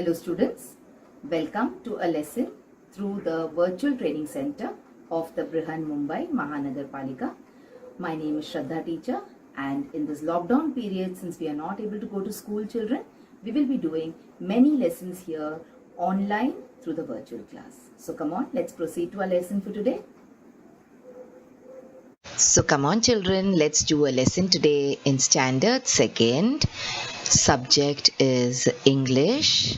Hello students, welcome to a lesson through the virtual training center of the Brihan Mumbai Mahanagar Palika. My name is Shraddha teacher, and in this lockdown period, since we are not able to go to school, children, we will be doing many lessons here online through the virtual class. So come on, let's proceed to our lesson for today. So come on children, let's do a lesson today in standard second. Subject is English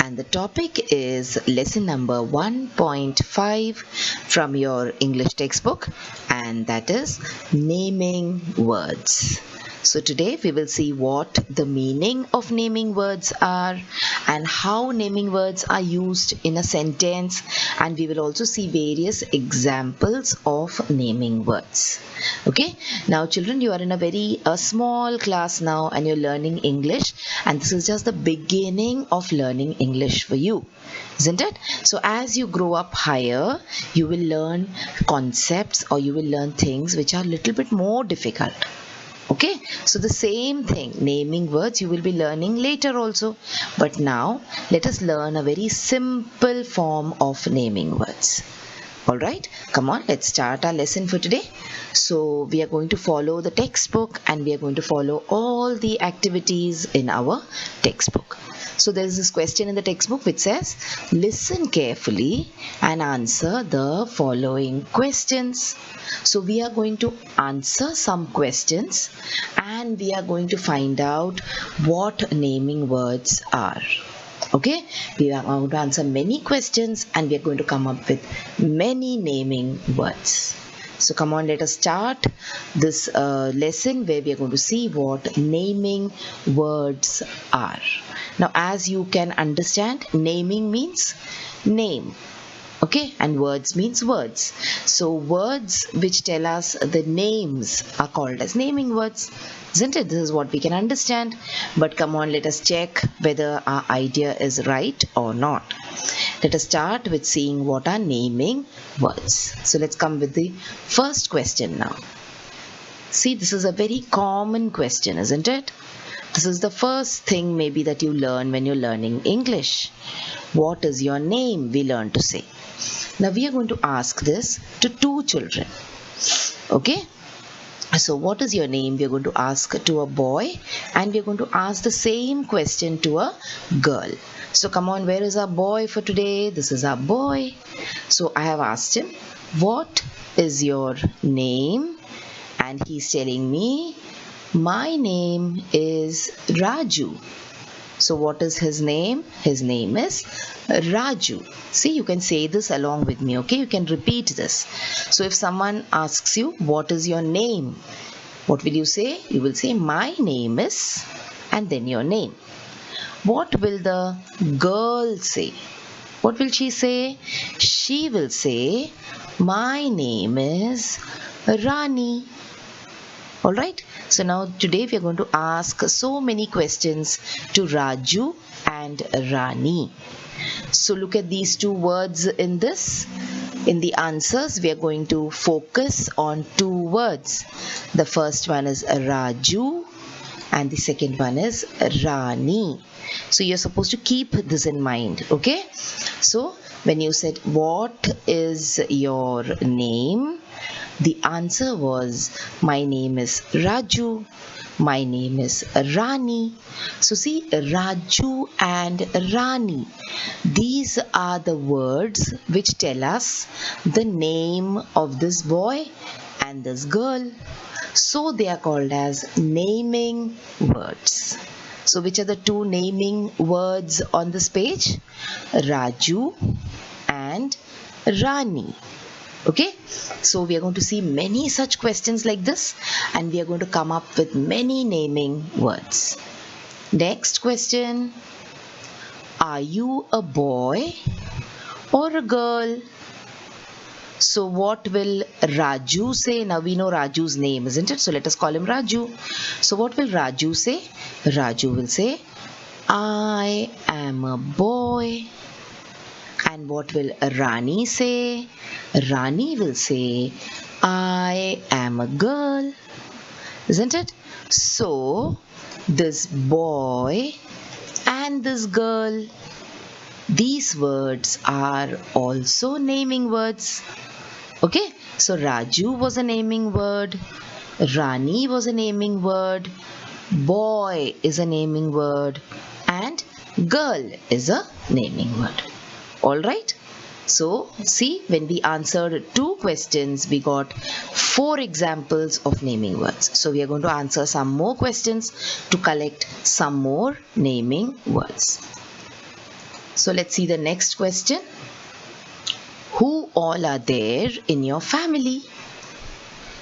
and the topic is lesson number 1.5 from your English textbook, and that is naming words. So today we will see what the meaning of naming words are and how naming words are used in a sentence, and we will also see various examples of naming words. Okay, now children, you are in a very small class now and you're learning English, and this is just the beginning of learning English for you, isn't it? So as you grow up higher, you will learn concepts or you will learn things which are a little bit more difficult. Okay, so the same thing, naming words, you will be learning later also. But now let us learn a very simple form of naming words. Alright, come on, let's start our lesson for today. So we are going to follow the textbook and we are going to follow all the activities in our textbook. So there is this question in the textbook which says, listen carefully and answer the following questions. So we are going to answer some questions and we are going to find out what naming words are. Okay, we are going to answer many questions and we are going to come up with many naming words. So come on, let us start this lesson where we are going to see what naming words are. Now, as you can understand, naming means name. Okay, and words means words. So words which tell us the names are called as naming words, isn't it? This is what we can understand. But come on, let us check whether our idea is right or not. Let us start with seeing what are naming words. So let's come with the first question now. See, this is a very common question, isn't it? This is the first thing maybe that you learn when you're learning English. What is your name? We learn to say. Now we are going to ask this to two children. Okay? So what is your name? We are going to ask to a boy and we are going to ask the same question to a girl. So come on, where is our boy for today? This is our boy. So I have asked him, what is your name? And he's telling me, my name is Raju. So what is his name? His name is Raju. See, you can say this along with me, okay? You can repeat this. So if someone asks you, what is your name? What will you say? You will say, my name is, and then your name. What will the girl say? What will she say? She will say, my name is Rani. Alright, so now today we are going to ask so many questions to Raju and Rani. So look at these two words in this. In the answers, we are going to focus on two words. The first one is Raju and the second one is Rani. So you're supposed to keep this in mind, okay? So when you said, what is your name? The answer was, my name is Raju, my name is Rani. So see, Raju and Rani, these are the words which tell us the name of this boy and this girl. So they are called as naming words. So which are the two naming words on this page? Raju and Rani. Okay, so we are going to see many such questions like this and we are going to come up with many naming words. Next question, are you a boy or a girl? So what will Raju say? Now we know Raju's name, isn't it? So let us call him Raju. So what will Raju say? Raju will say, I am a boy. And what will Rani say? Rani will say, I am a girl. Isn't it? So, this boy and this girl, these words are also naming words. Okay, so Raju was a naming word, Rani was a naming word, boy is a naming word, and girl is a naming word. Alright, so see, when we answered 2 questions, we got 4 examples of naming words. So we are going to answer some more questions to collect some more naming words. So let's see the next question. Who all are there in your family?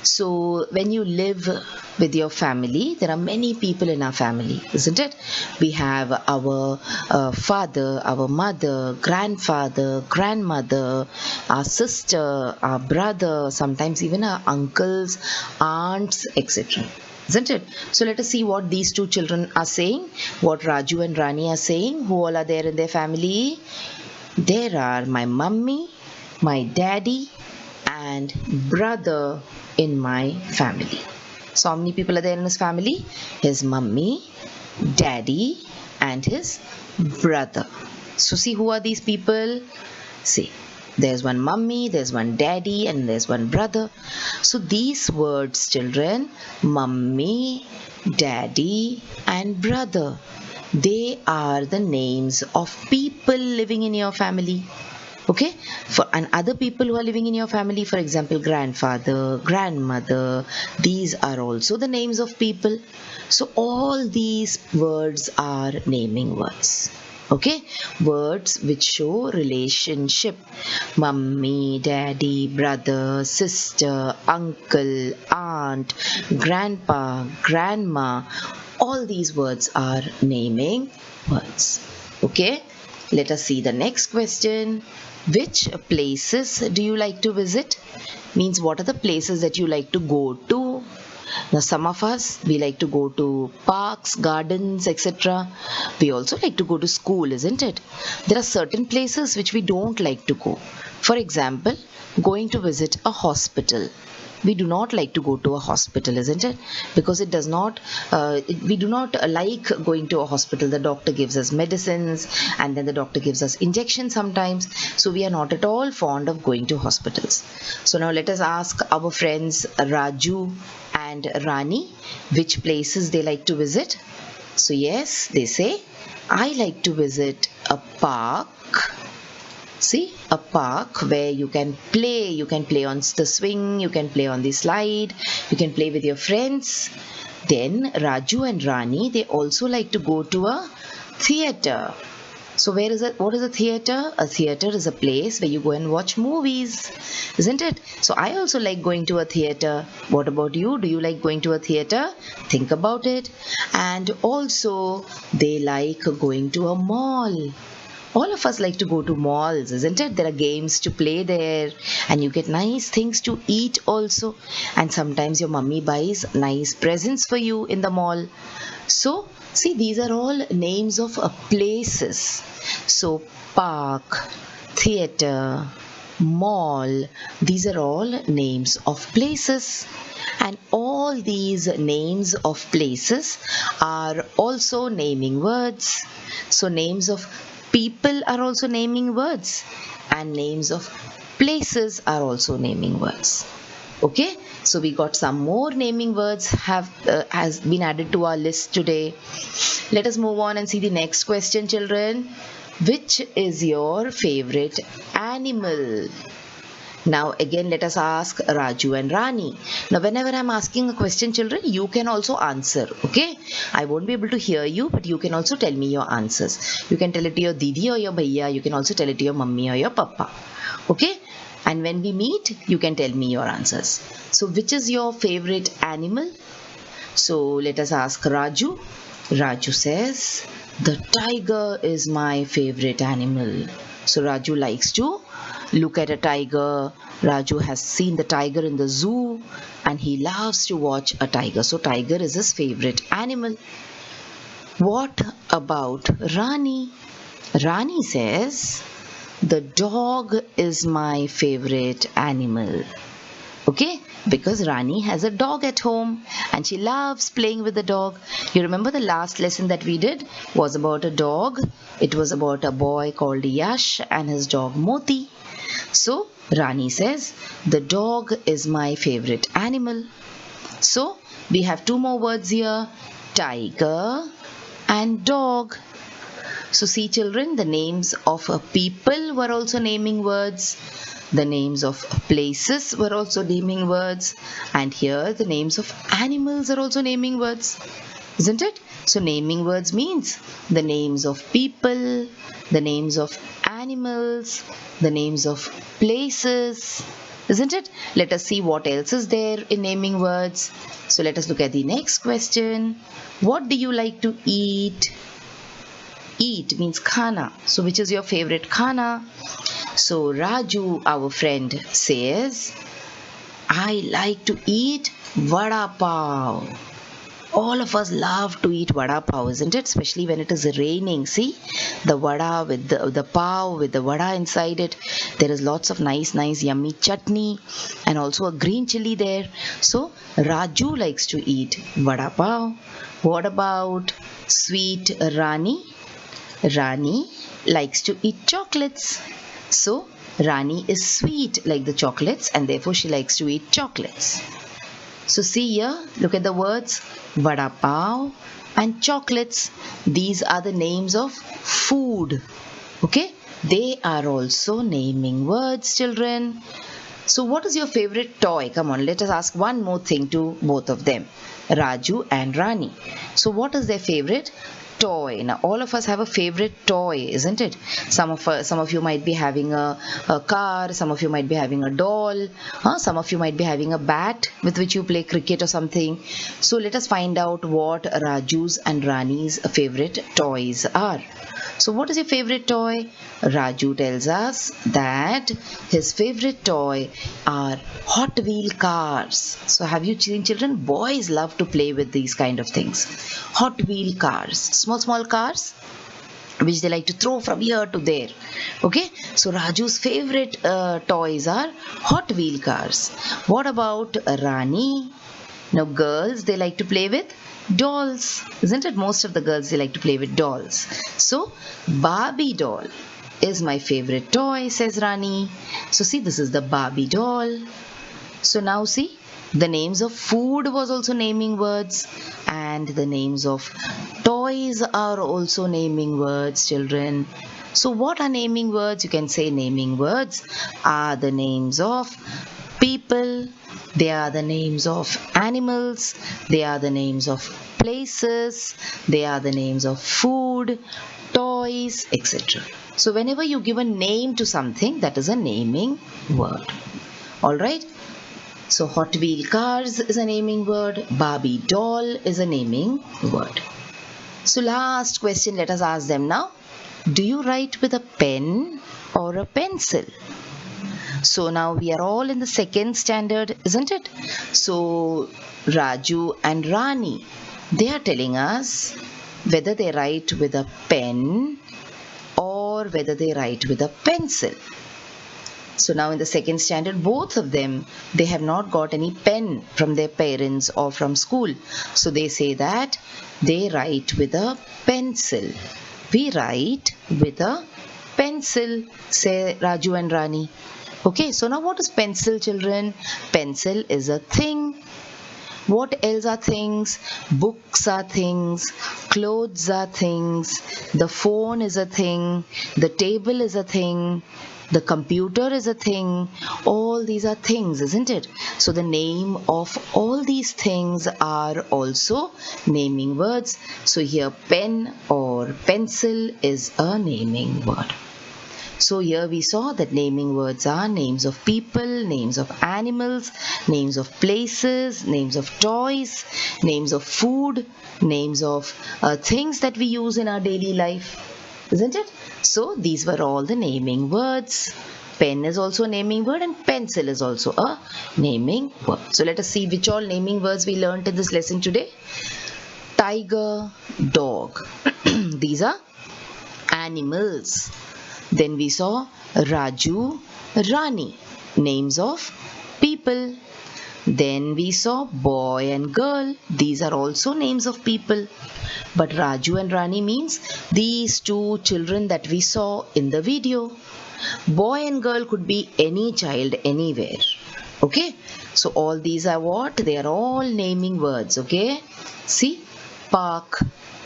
So when you live with your family, there are many people in our family, isn't it? We have our father, our mother, grandfather, grandmother, our sister, our brother, sometimes even our uncles, aunts, etc. Isn't it? So let us see what these 2 children are saying, what Raju and Rani are saying. Who all are there in their family? There are my mummy, my daddy, and brother in my family. So how many people are there in his family? His mummy, daddy, and his brother. So see, who are these people? See, there's one mummy, there's one daddy, and there's one brother. So these words, children, mummy, daddy, and brother, they are the names of people living in your family. Okay, and other people who are living in your family, for example, grandfather, grandmother, these are also the names of people. So all these words are naming words. Okay, words which show relationship. Mummy, daddy, brother, sister, uncle, aunt, grandpa, grandma, all these words are naming words. Okay, let us see the next question. Which places do you like to visit? Means, what are the places that you like to go to? Now, some of us, we like to go to parks, gardens, etc. We also like to go to school, isn't it? There are certain places which we don't like to go. For example, going to visit a hospital. We do not like to go to a hospital, isn't it? Because it does not, we do not like going to a hospital. The doctor gives us medicines and then the doctor gives us injections sometimes. So we are not at all fond of going to hospitals. So now let us ask our friends Raju and Rani which places they like to visit. So yes, they say, I like to visit a park. See, a park where you can play on the swing, you can play on the slide, you can play with your friends. Then Raju and Rani, they also like to go to a theatre. So where is it? What is a theatre? A theatre is a place where you go and watch movies, isn't it? So I also like going to a theatre. What about you? Do you like going to a theatre? Think about it. And also they like going to a mall. All of us like to go to malls, isn't it? There are games to play there and you get nice things to eat also. And sometimes your mummy buys nice presents for you in the mall. So, see, these are all names of places. So, park, theatre, mall, these are all names of places. And all these names of places are also naming words. So, names of people are also naming words and names of places are also naming words. Okay, so we got some more naming words has been added to our list today. Let us move on and see the next question, children. Which is your favorite animal? Now again, let us ask Raju and Rani. Now whenever I'm asking a question, children, you can also answer. Okay, I won't be able to hear you, but you can also tell me your answers. You can tell it to your didi or your bhaiya. You can also tell it to your mummy or your papa. Okay, and when we meet, you can tell me your answers. So which is your favorite animal? So let us ask Raju. Raju says, the tiger is my favorite animal. So Raju likes to look at a tiger. Raju has seen the tiger in the zoo and he loves to watch a tiger. So tiger is his favorite animal. What about Rani? Rani says, the dog is my favorite animal. Okay, Because Rani has a dog at home and she loves playing with the dog. You remember the last lesson that we did was about a dog. It was about a boy called Yash and his dog Moti. So Rani says, the dog is my favorite animal. So we have two more words here, tiger and dog. So see children, the names of people were also naming words. The names of places were also naming words. And here the names of animals are also naming words. Isn't it? So naming words means the names of people, the names of animals, the names of places. Isn't it? Let us see what else is there in naming words. So let us look at the next question. What do you like to eat? Eat means khana. So which is your favorite khana? So Raju, our friend, says, I like to eat vada pav. All of us love to eat vada pav, isn't it? Especially when it is raining. See, the vada with the pav with the vada inside it. There is lots of nice yummy chutney and also a green chili there. So Raju likes to eat vada pav. What about sweet Rani? Rani likes to eat chocolates. So Rani is sweet like the chocolates and therefore she likes to eat chocolates. So see here, look at the words vada pav and chocolates. These are the names of food. Okay, they are also naming words, children. So what is your favorite toy? Come on, let us ask one more thing to both of them, Raju and Rani. So what is their favorite toy? Now all of us have a favorite toy, isn't it? Some of you might be having a car, some of you might be having a doll, some of you might be having a bat with which you play cricket or something. So let us find out what Raju's and Rani's favorite toys are. So what is your favorite toy? Raju tells us that his favorite toy are Hot Wheel cars. So have you seen children? Boys love to play with these kind of things. Hot Wheel cars, small cars which they like to throw from here to there. Okay, so Raju's favorite toys are Hot Wheel cars. What about Rani? Now girls, they like to play with dolls, isn't it? Most of the girls, they like to play with dolls. So Barbie doll is my favorite toy, says Rani. So see, this is the Barbie doll. So now see, the names of food was also naming words and the names of toys are also naming words, children. So what are naming words? You can say naming words are the names of people, they are the names of animals, they are the names of places, they are the names of food, toys, etc. So whenever you give a name to something, that is a naming word. Alright? So Hot Wheel cars is a naming word, Barbie doll is a naming word. So last question, let us ask them now. Do you write with a pen or a pencil? So now we are all in the second standard, isn't it? So Raju and Rani, they are telling us whether they write with a pen or whether they write with a pencil. So now in the second standard, both of them, they have not got any pen from their parents or from school. So they say that they write with a pencil. We write with a pencil, say Raju and Rani. Okay, so now what is pencil, children? Pencil is a thing. What else are things? Books are things, clothes are things, the phone is a thing, the table is a thing, the computer is a thing. All these are things, isn't it? So the name of all these things are also naming words. So here pen or pencil is a naming word. So here we saw that naming words are names of people, names of animals, names of places, names of toys, names of food, names of things that we use in our daily life, isn't it? So these were all the naming words. Pen is also a naming word and pencil is also a naming word. So let us see which all naming words we learnt in this lesson today. Tiger, dog. These are animals. Then we saw Raju, Rani, names of people. Then we saw boy and girl. These are also names of people. But Raju and Rani means these two children that we saw in the video. Boy and girl could be any child anywhere. Okay, so all these are what? They are all naming words. Okay, see, park,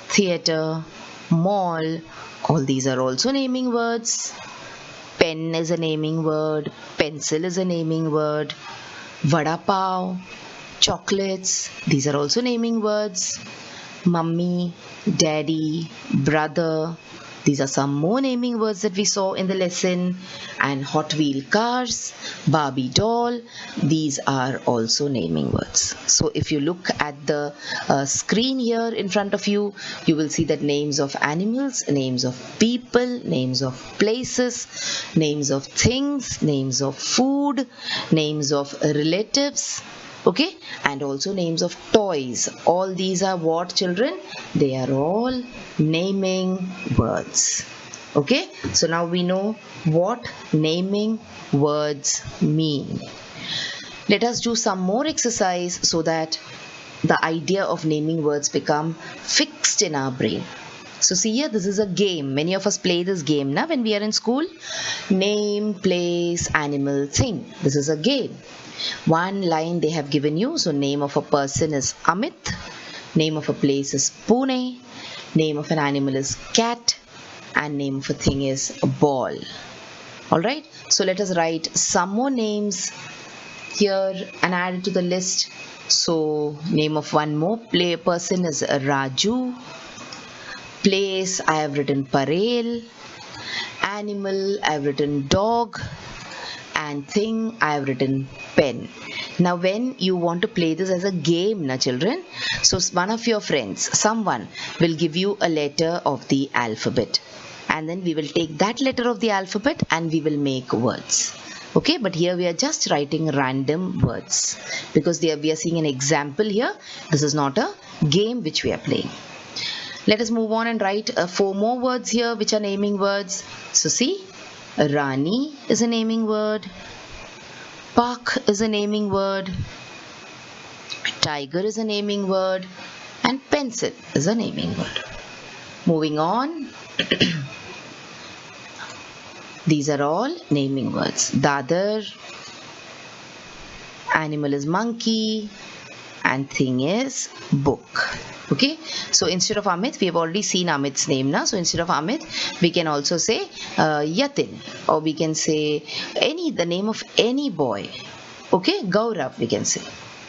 theater, mall, all these are also naming words. Pen is a naming word, pencil is a naming word, vada pav, chocolates, these are also naming words. Mummy, daddy, brother, these are some more naming words that we saw in the lesson. And Hot Wheel cars, Barbie doll, these are also naming words. So if you look at the screen here in front of you, you will see that names of animals, names of people, names of places, names of things, names of food, names of relatives, okay, and also names of toys. All these are what, children? They are all naming words. Okay, so now we know what naming words mean. Let us do some more exercise so that the idea of naming words become fixed in our brain. So see here, this is a game. Many of us play this game now when we are in school. Name, place, animal, thing. This is a game. One line they have given you. So name of a person is Amit. Name of a place is Pune. Name of an animal is cat. And name of a thing is a ball. Alright, so let us write some more names here and add it to the list. So name of one more person is Raju. Place, I have written Parel. Animal, I have written dog. And thing, I have written pen. Now when you want to play this as a game, na children, so one of your friends, someone will give you a letter of the alphabet, and then we will take that letter of the alphabet and we will make words. Okay, but here we are just writing random words because we are seeing an example here. This is not a game which we are playing. Let us move on and write 4 more words here which are naming words. So see, Rani is a naming word, park is a naming word, tiger is a naming word, and pencil is a naming word. Moving on, these are all naming words. Dadar, animal is monkey, and thing is book. Okay, so instead of Amit, we have already seen Amit's name now. So instead of Amit, we can also say Yatin, or we can say the name of any boy. Okay, Gaurav we can say,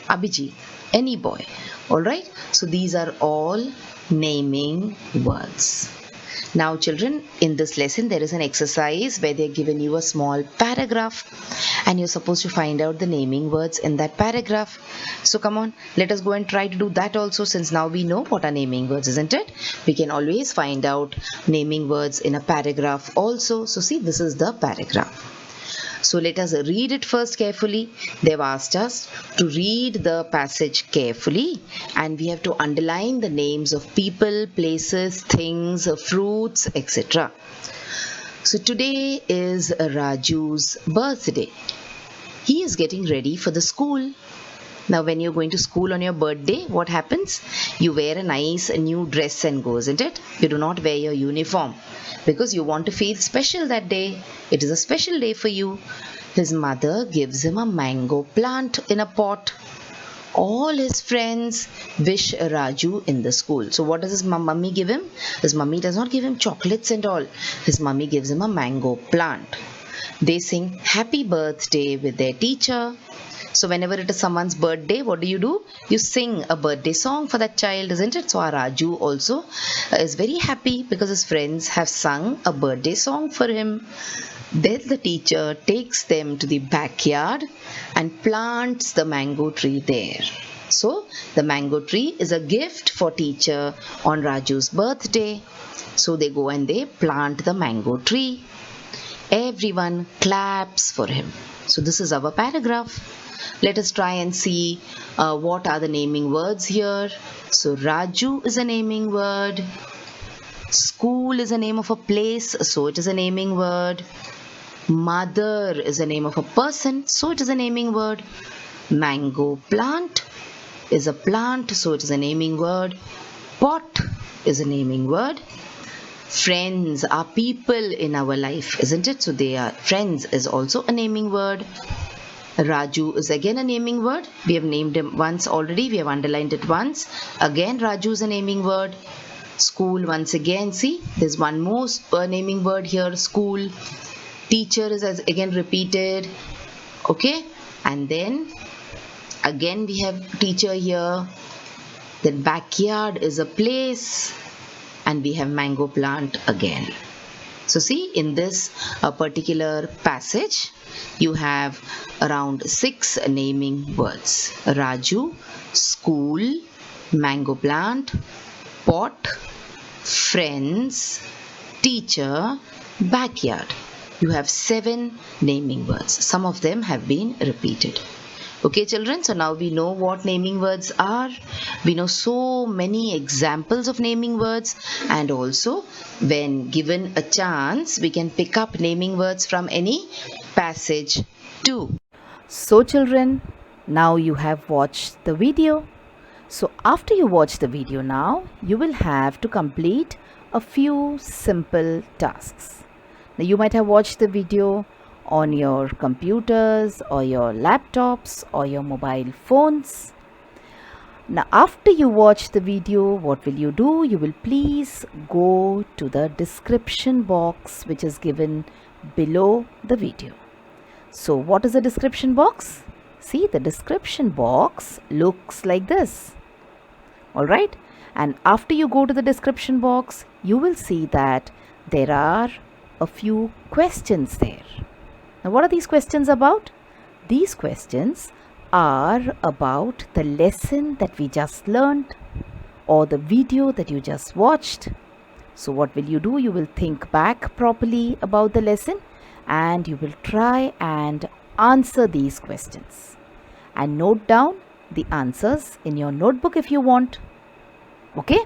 Abhijit, any boy. Alright, so these are all naming words. Now children, in this lesson there is an exercise where they are given you a small paragraph and you're supposed to find out the naming words in that paragraph. So come on, let us go and try to do that also, since now we know what are naming words, isn't it? We can always find out naming words in a paragraph also. So see, this is the paragraph. So let us read it first carefully. They've asked us to read the passage carefully and we have to underline the names of people, places, things, fruits, etc. So today is Raju's birthday. He is getting ready for the school. Now when you're going to school on your birthday, what happens? You wear a nice new dress and go, isn't it? You do not wear your uniform because you want to feel special that day. It is a special day for you. His mother gives him a mango plant in a pot. All his friends wish Raju in the school. So what does his mummy give him? His mummy does not give him chocolates and all. His mummy gives him a mango plant. They sing happy birthday with their teacher. So whenever it is someone's birthday, what do? You sing a birthday song for that child, isn't it? So our Raju also is very happy because his friends have sung a birthday song for him. Then the teacher takes them to the backyard and plants the mango tree there. So the mango tree is a gift for teacher on Raju's birthday. So they go and they plant the mango tree. Everyone claps for him. So this is our paragraph. Let us try and see what are the naming words here. So Raju is a naming word. School is a name of a place, so it is a naming word. Mother is a name of a person, so it is a naming word. Mango plant is a plant, so it is a naming word. Pot is a naming word. Friends are people in our life, isn't it? So they are friends is also a naming word. Raju is again a naming word. We have named him once already. We have underlined it once. Again, Raju is a naming word. School, once again, see, there's one more naming word here, school. Teacher is again repeated. Okay, and then again we have teacher here. Then backyard is a place, and we have mango plant again. So see, in this particular passage, you have around 6 naming words. Raju, school, mango plant, pot, friends, teacher, backyard. You have 7 naming words. Some of them have been repeated. Okay, children, so now we know what naming words are. We know so many examples of naming words, and also when given a chance, we can pick up naming words from any passage too. So children, now you have watched the video. So after you watch the video now, you will have to complete a few simple tasks. Now you might have watched the video on your computers or your laptops or your mobile phones. Now after you watch the video, what will you do? You will please go to the description box which is given below the video. So what is the description box? See, the description box looks like this. Alright, and after you go to the description box, you will see that there are a few questions there. Now what are these questions about? These questions are about the lesson that we just learned or the video that you just watched. So what will you do? You will think back properly about the lesson and you will try and answer these questions. And note down the answers in your notebook if you want. Okay?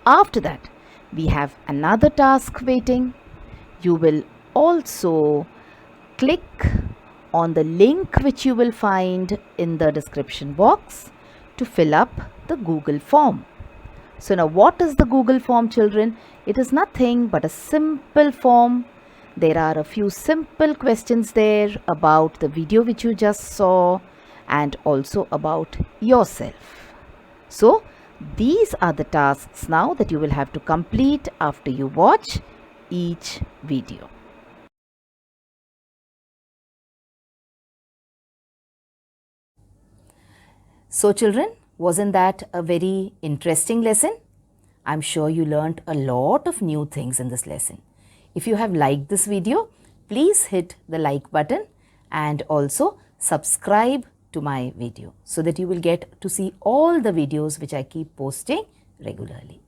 After that, we have another task waiting. You will also click on the link which you will find in the description box to fill up the Google form. So now what is the Google form, children? It is nothing but a simple form. There are a few simple questions there about the video which you just saw and also about yourself. So these are the tasks now that you will have to complete after you watch each video. So children, wasn't that a very interesting lesson? I'm sure you learned a lot of new things in this lesson. If you have liked this video, please hit the like button and also subscribe to my video so that you will get to see all the videos which I keep posting regularly.